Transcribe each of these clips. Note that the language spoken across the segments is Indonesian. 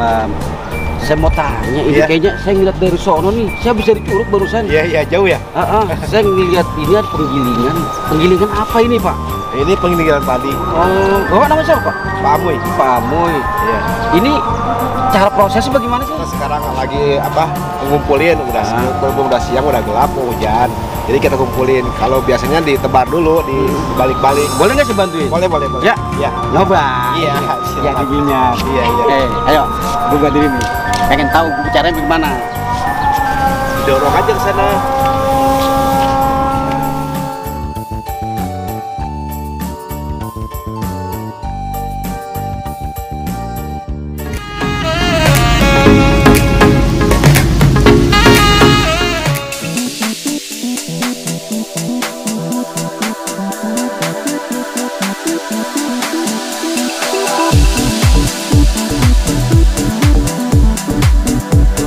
Waalaikumsalam. Saya mau tanya, ini kayaknya saya ngeliat dari sono nih. Saya bisa di Curug barusan. Iya, jauh ya? Saya ngeliat ini ada penggilingan. Penggilingan apa ini, Pak? Ini penggilingan padi. Oh, Bapak namanya siapa, Pak? Pak Amoy. Pak Amoy. Iya. Ini cara prosesnya bagaimana sih? Kita sekarang lagi ngumpulin, udah siang, udah gelap, mau hujan. Jadi kita kumpulin. Kalau biasanya ditebar dulu, dibalik-balik. Boleh nggak saya bantuin? Boleh. Ya. Nyoba. Iya. Ya di minyak. Iya. Ayo, gue bantuin nih. Pengen tahu caranya bagaimana? Dorong aja ke sana.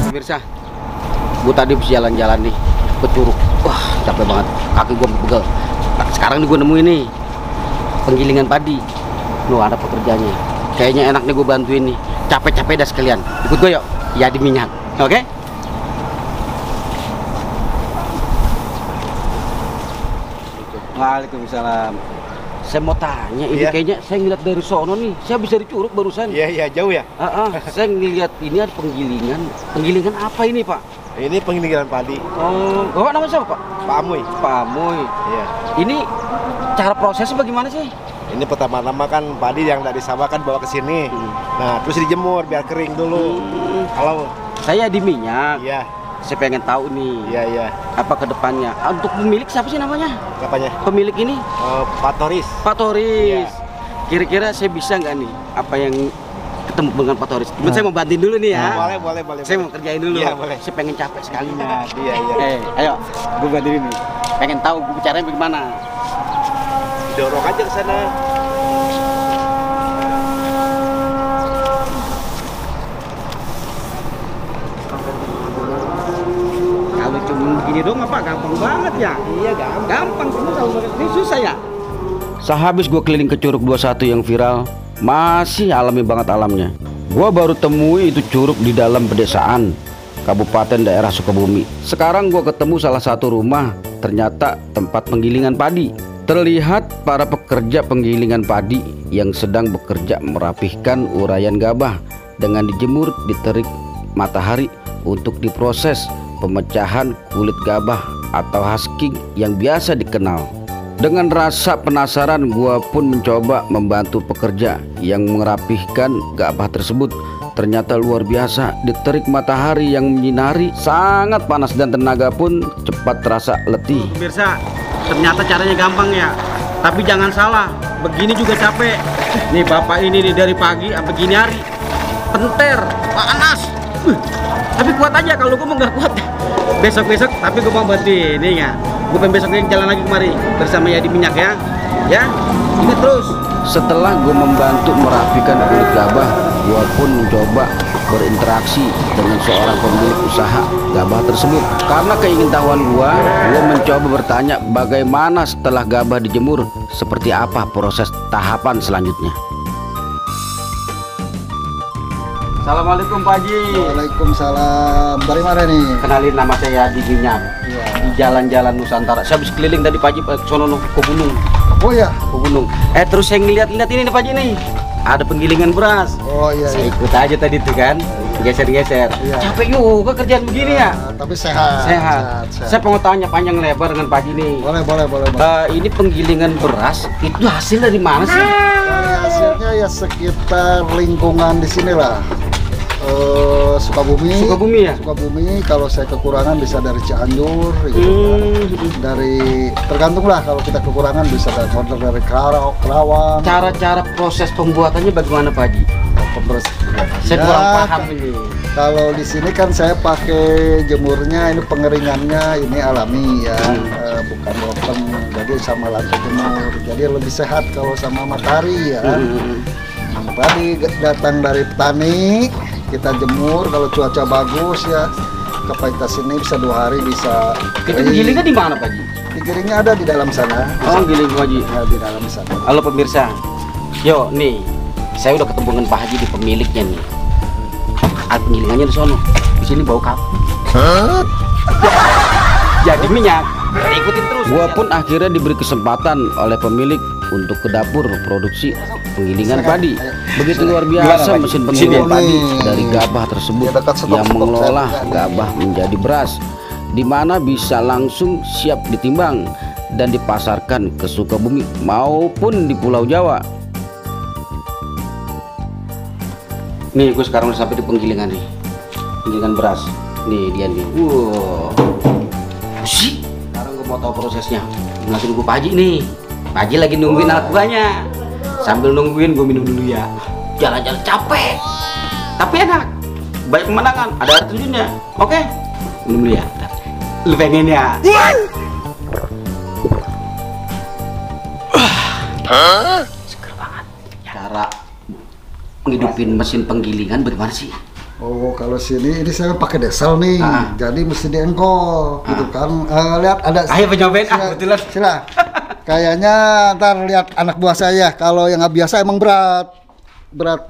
Pemirsa, gue tadi habis jalan-jalan nih ke Curug. Wah, capek banget, kaki gue pegel. Nah, sekarang nih gue nemuin nih penggilingan padi. Loh, ada pekerjaannya. Kayaknya enak nih gue bantuin nih. Capek-capek dah sekalian. Ikut gue yuk. Ya di minyak. Oke? Waalaikumsalam. Saya mau tanya, ini kayaknya saya ngeliat dari sono nih. Saya bisa di Curug barusan. Iya, jauh ya? Saya ngeliat ini ada penggilingan. Penggilingan apa ini, Pak? Ini penggilingan padi. Oh, Bapak namanya siapa, Pak? Pak Amoy. Pak Amoy. Iya. Ini cara prosesnya bagaimana sih? Ini pertama-tama kan padi yang dari sawah kan bawa ke sini. Nah, terus dijemur biar kering dulu. Kalau saya di minyak. iya. Saya pengen tahu nih. Iya. Apa ke depannya? Untuk pemilik siapa sih namanya? Apanya? Pemilik ini? Pak Toris. Pak Toris. Kira-kira saya bisa nggak nih apa yang ketemu dengan Pak Toris? Cuman saya mau bantuin dulu nih ya. Boleh. Saya mau kerjain dulu. Iya, boleh. Saya pengen capek sekali. Iya. Ayo, gue bantuin nih. Pengen tahu caranya bagaimana? Dorong aja ke sana. Kalau cuma begini dong apa gampang banget ya? Iya, Gampang, cuma kalau ini susah ya. Sehabis gue keliling ke Curug 21 yang viral, masih alami banget alamnya. Gue baru temui itu curug di dalam pedesaan Kabupaten daerah Sukabumi. Sekarang gue ketemu salah satu rumah, ternyata tempat penggilingan padi. Terlihat para pekerja penggilingan padi yang sedang bekerja merapihkan urayan gabah dengan dijemur di terik matahari untuk diproses pemecahan kulit gabah atau husking yang biasa dikenal. Dengan rasa penasaran, gua pun mencoba membantu pekerja yang merapihkan gabah tersebut. Ternyata luar biasa, di terik matahari yang menyinari sangat panas dan tenaga pun cepat terasa letih. Pemirsa, ternyata caranya gampang ya. Tapi jangan salah, begini juga capek. Nih bapak ini nih dari pagi sampai gini hari, penter, panas. Tapi kuat aja, kalau gue mau nggak kuat. Besok-besok, tapi gue mau bantuin ini ya. Gue pengen besoknya jalan lagi kemari bersama ya di minyak ya. Ya, ingat terus. Setelah gue membantu merapikan kulit gabah, gue pun mencoba berinteraksi dengan seorang pemilik usaha gabah tersebut. Karena keingintahuan gue mencoba bertanya bagaimana setelah gabah dijemur, seperti apa proses tahapan selanjutnya. Assalamualaikum Pak Haji. Waalaikumsalam. Dari mana nih? Kenalin, nama saya Adi Minyak. Di jalan-jalan Nusantara. Saya habis keliling tadi Pak Haji ke sono ke gunung. Oh ya. Ke gunung. Terus saya ngeliat-liat ini nih Pak Haji nih. Ada penggilingan beras. Oh iya. Saya ikut aja tadi tuh kan. Geser-geser. Iya. Capek juga kerjaan begini ya. Tapi sehat. Sehat. Saya mau tanya panjang lebar dengan Pak Haji nih. Boleh. Ini penggilingan beras itu hasil dari mana sih? Dari hasilnya ya sekitar lingkungan di sini lah. Sukabumi. Sukabumi. Kalau saya kekurangan bisa dari Cianjur, gitu. Dari tergantung lah, kalau kita kekurangan bisa dari Karawang. Cara proses pembuatannya bagaimana Pak Haji? Saya kurang paham ini. Kalau di sini kan saya pakai jemurnya, ini pengeringannya ini alami ya, bukan bottom, jadi sama lampu jemur, jadi lebih sehat kalau sama matahari ya. Tadi datang dari petani, kita jemur, kalau cuaca bagus ya kapasitas ini bisa 2 hari bisa. Itu gilingnya di mana Pak Haji? Gilingnya ada di dalam sana. Oh, giling Pak Haji. Ya, di dalam sana. Halo pemirsa, yo nih saya udah ketemu dengan Pak Haji di pemiliknya nih. penggilingannya di sono. Di sini bau kap. Jadi minyak. Ikutin terus. Gua pun akhirnya diberi kesempatan oleh pemilik untuk ke dapur produksi penggilingan padi. Begitu luar biasa mesin penggilingan padi dari gabah tersebut yang mengelola gabah menjadi beras, di mana bisa langsung siap ditimbang dan dipasarkan ke Sukabumi maupun di Pulau Jawa. Nih, gue sekarang udah sampai di penggilingan nih, penggilingan beras. Nih dia nih. Wow. Sih. Sekarang gue mau tahu prosesnya. Langsung nunggu Pak Haji nih. Pak Haji lagi nungguin anak buahnya. Sambil nungguin gue minum dulu ya. Jalan-jalan capek, tapi enak. Banyak pemandangan, ada air terjunnya. Oke, minum dulu ya. Lu pengen ya? Seger banget. Cara menghidupin mesin penggilingan bagaimana sih? Oh, kalau sini ini saya pakai diesel nih, jadi mesti diengkol, gitu kan. Lihat ada. Ayo penyobain, kebetulan. Sila. Kayaknya ntar lihat anak buah saya, kalau yang nggak biasa emang berat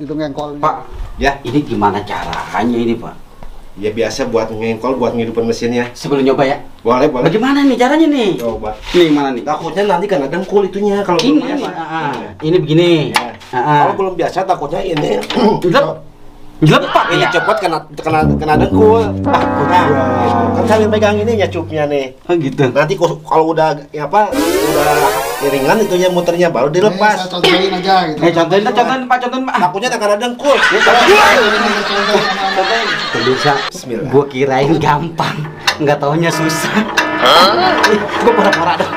itu ngengkolnya. Pak, ya ini gimana caranya ini Pak? Ya biasa buat ngengkol, buat ngidupin mesinnya. Sebelum nyoba ya? Boleh, boleh. Bagaimana nih caranya nih? Coba. Nih mana nih? Takutnya nanti kan ada dengkul itunya kalau Ini belum biasa. ini begini. Ya. Kalau belum biasa takutnya ini. Lepak Ini ya? cepet kena dengkul. Takutnya. Gitu. Kan sambil pegang ini ya cupnya nih. Oh gitu. Nanti kalau udah udah iringan itunya muternya baru dilepas. Saya contohin aja gitu. Contohin Pak, contohin Pak. Takutnya tak ada dengkul. Pemirsa, Bismillah. gua kirain gampang, nggak taunya susah. Gua pura-pura dong.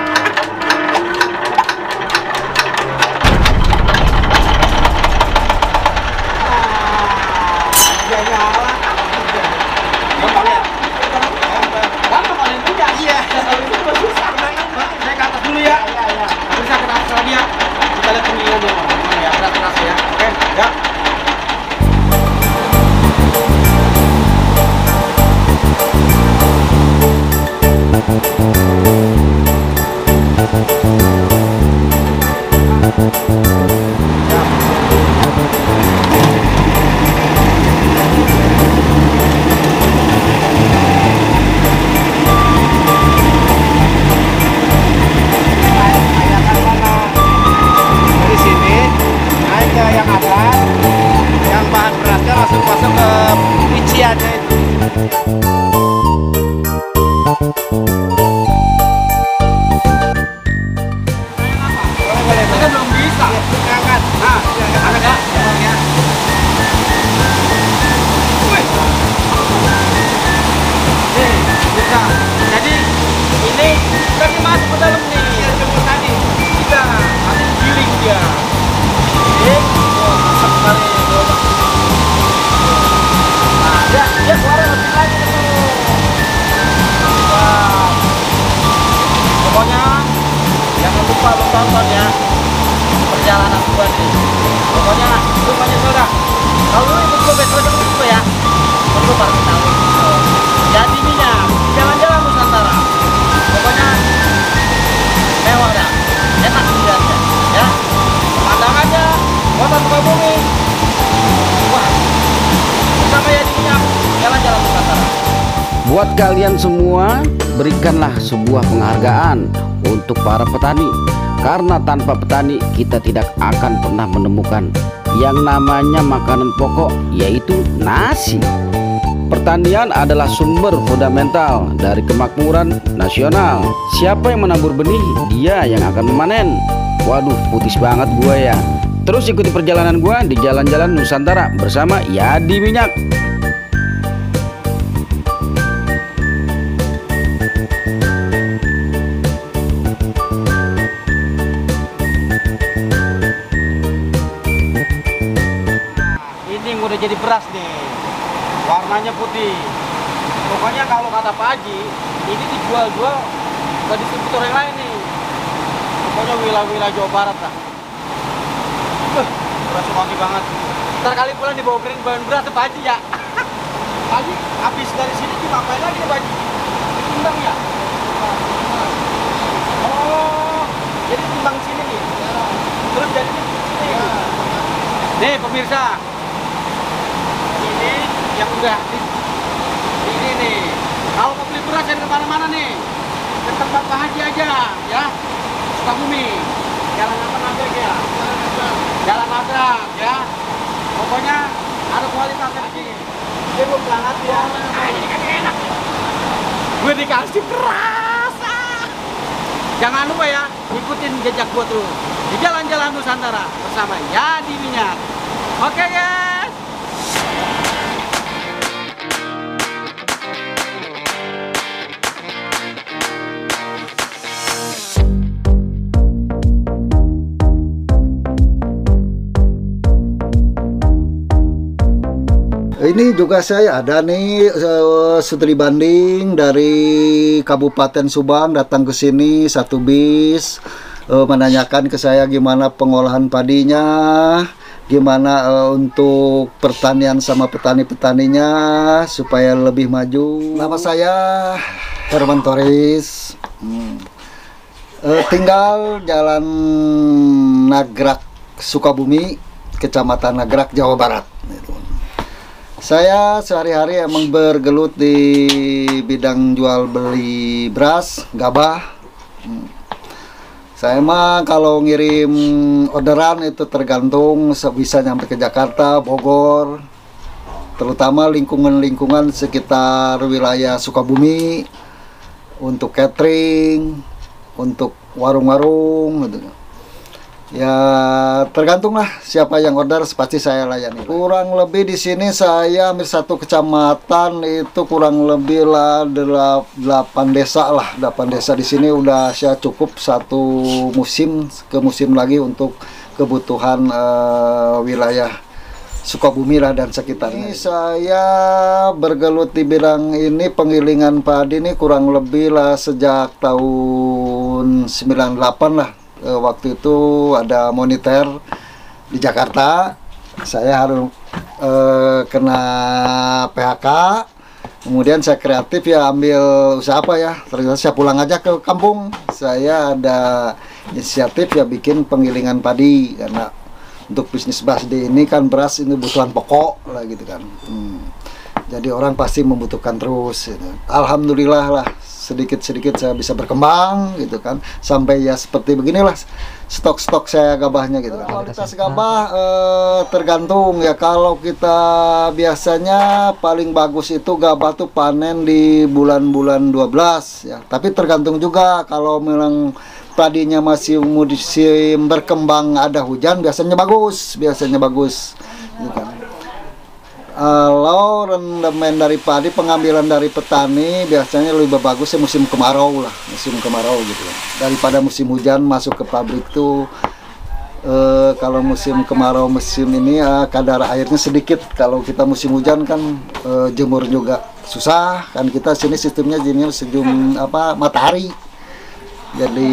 Tonton ya perjalanan gua nih. Pokoknya semuanya saudara. Kalau lu ikut gua besok itu ya, perlu baru tahu. Jadi minyak, jalan-jalan Nusantara. Pokoknya mewah dah, enak dilihatnya, ya. Pemandangannya, kota Sukabumi. Wah, bersama ya di minyak, jalan-jalan Nusantara. Buat kalian semua, berikanlah sebuah penghargaan untuk para petani. Karena tanpa petani kita tidak akan pernah menemukan yang namanya makanan pokok, yaitu nasi. Pertanian adalah sumber fundamental dari kemakmuran nasional. Siapa yang menabur benih, dia yang akan memanen. Waduh, putis banget gua ya. Terus ikuti perjalanan gua di jalan-jalan Nusantara bersama Yadi Minyak. Udah jadi beras nih, warnanya putih. Pokoknya kalau kata Pak Haji, ini dijual-jual ke distributor yang lain nih. Pokoknya wilayah-wilayah Jawa Barat lah. Beras wangi banget. Ntar kali pulang dibawa kering bahan beras ke Pak Haji ya. Pak Haji, habis dari sini dimapain lagi nih Pak Haji? Timbang ya? Oh, jadi timbang sini nih. Terus jadi sini. Nih pemirsa, ini yang udah ini nih. Kalau mau beli beras jangan kemana-mana nih, ke tempat Pak Haji aja ya, Sukabumi. Jalan apa nabrak ya? Jalan nabrak ya. Pokoknya ada kualitasnya di sini. Dia belum berangkat ya. Ini kan enak. Gue dikasih keras. Jangan lupa ya, ikutin jejak gue terus di jalan-jalan Nusantara bersama Yadi Minyak. Oke guys. Ini juga saya ada nih studi banding dari Kabupaten Subang datang ke sini satu bis menanyakan ke saya gimana pengolahan padinya, gimana untuk pertanian sama petani-petaninya supaya lebih maju. Nama saya Herman Torres, tinggal Jalan Nagrak Sukabumi, Kecamatan Nagrak, Jawa Barat. Saya sehari-hari emang bergelut di bidang jual beli beras, gabah. Saya mah kalau ngirim orderan itu tergantung bisa nyampe ke Jakarta, Bogor, terutama lingkungan-lingkungan sekitar wilayah Sukabumi untuk catering, untuk warung-warung gitu. Ya tergantung lah siapa yang order, pasti saya layani. Kurang lebih di sini saya hampir satu kecamatan itu kurang lebih lah 8 desa lah. 8 desa di sini udah saya cukup satu musim ke musim lagi untuk kebutuhan wilayah Sukabumi lah dan sekitarnya. Ini saya bergelut di bidang ini penggilingan padi ini kurang lebih lah sejak tahun 98 lah. Waktu itu ada monitor di Jakarta, saya harus kena PHK, kemudian saya kreatif ya ambil usaha apa ya, ternyata saya pulang aja ke kampung, saya ada inisiatif ya bikin penggilingan padi, karena untuk bisnis BASD ini kan beras ini kebutuhan pokok lah gitu kan. Jadi orang pasti membutuhkan terus gitu. Alhamdulillah lah sedikit-sedikit saya bisa berkembang gitu kan, sampai ya seperti beginilah stok-stok saya gabahnya gitu kan. Kualitas gabah tergantung ya, kalau kita biasanya paling bagus itu gabah tuh panen di bulan-bulan 12 ya, tapi tergantung juga kalau memang padinya masih musim berkembang ada hujan biasanya bagus gitu kan. Kalau rendemen dari padi, pengambilan dari petani biasanya lebih bagus ya musim kemarau lah, musim kemarau gitu ya. Daripada musim hujan masuk ke pabrik tuh kalau musim kemarau musim ini kadar airnya sedikit. Kalau kita musim hujan kan jemur juga susah kan, kita sini sistemnya jenis sejum matahari. Jadi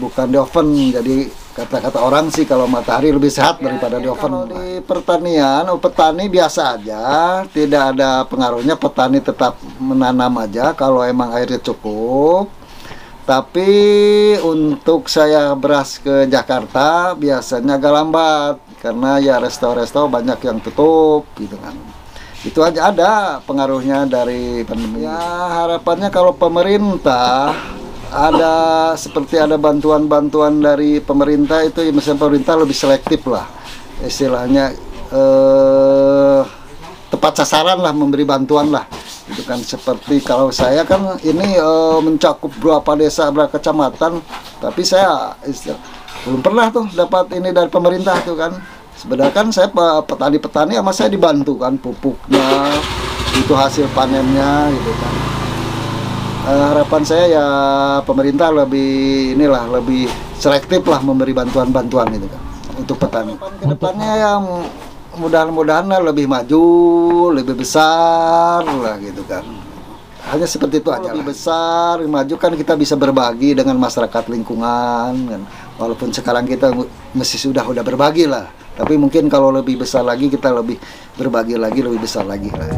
bukan di oven, jadi kata-kata orang sih kalau matahari lebih sehat daripada di oven. Kalau di pertanian, petani biasa aja, tidak ada pengaruhnya, petani tetap menanam aja kalau emang airnya cukup. Tapi untuk saya beras ke Jakarta biasanya agak lambat, karena ya resto-resto banyak yang tutup gitu kan. Itu aja ada pengaruhnya dari pandemi. Ya harapannya kalau pemerintah seperti ada bantuan-bantuan dari pemerintah itu ya, misalnya pemerintah lebih selektif lah istilahnya, tepat sasaran lah, memberi bantuan lah itu kan. Seperti kalau saya kan ini mencakup berapa desa, berapa kecamatan, tapi saya belum pernah tuh dapat ini dari pemerintah tuh kan. Sebenarnya kan saya petani-petani sama saya dibantu kan, pupuknya itu hasil panennya gitu kan. Harapan saya ya pemerintah lebih selektif lah memberi bantuan-bantuan itu kan untuk petani. Kedepannya yang mudah-mudahan lebih maju, lebih besar lah gitu kan. Hanya seperti itu aja. Lebih besar, lebih maju kan kita bisa berbagi dengan masyarakat lingkungan kan. Walaupun sekarang kita sudah berbagi lah. Tapi mungkin kalau lebih besar lagi kita lebih berbagi lagi, lebih besar lagi lah.